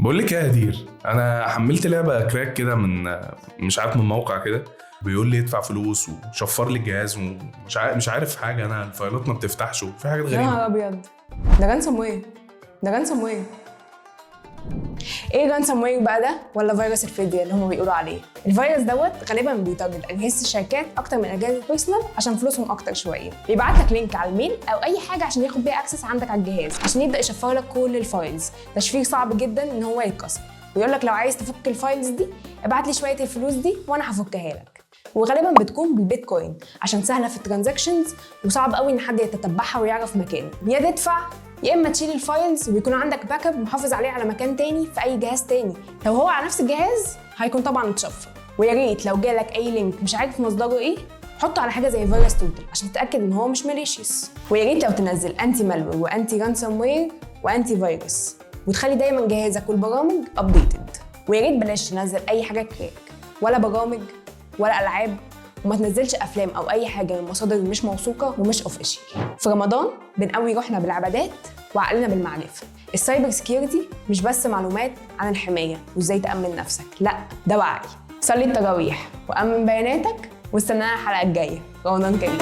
بقول لك ايه يا هدير، انا حملت لعبه كراك كده من مش عارف من موقع كده. بيقول لي ادفع فلوس وشفر لي الجهاز مش عارف حاجه. انا الفايلات ما بتفتحش وفي حاجات يا غريبه. نهار ابيض. ده رانسوم وير. ده رانسوم وير. ايه رانسوم وير بقى ده ولا فيروس الفدية اللي هم بيقولوا عليه؟ الفيروس دوت غالبا بيتارجت اجهزه الشركات اكتر من اجهزه البيرسونال عشان فلوسهم اكتر شويه. بيبعت لك لينك على الميل او اي حاجه عشان ياخد بيها اكسس عندك على الجهاز عشان يبدا يشفر لك كل الفايلز. تشفير صعب جدا ان هو يتكسر، ويقول لك لو عايز تفك الفايلز دي ابعت لي شويه الفلوس دي وانا هفكها لك. وغالبا بتكون بالبيتكوين عشان سهله في الترانزاكشنز وصعب قوي ان حد يتتبعها ويعرف مكانه. يا تدفع يا اما تشيل الفايلز ويكون عندك باك اب محافظ عليه على مكان تاني في اي جهاز تاني. لو هو على نفس الجهاز هيكون طبعا اتشفر. ويا ريت لو جالك اي لينك مش عارف مصدره ايه حطه على حاجه زي فيروس توتال عشان تتاكد ان هو مش ماليشيس. ويا ريت لو تنزل انتي مالوير وانتي رانسوم وير وانتي فيروس، وتخلي دايما جهازك والبرامج ابديتد. ويا ريت بلاش تنزل اي حاجه كراك ولا برامج ولا العاب، وما تنزلش افلام او اي حاجه من مصادر مش موثوقه ومش اوفيشال. في رمضان بنقوي روحنا بالعبادات وعقلنا بالمعرفه. السايبر سكيورتي مش بس معلومات عن الحمايه وازاي تامن نفسك، لا ده وعي. صلي التراويح وامن بياناتك واستنانا الحلقه الجايه. رمضان كريم.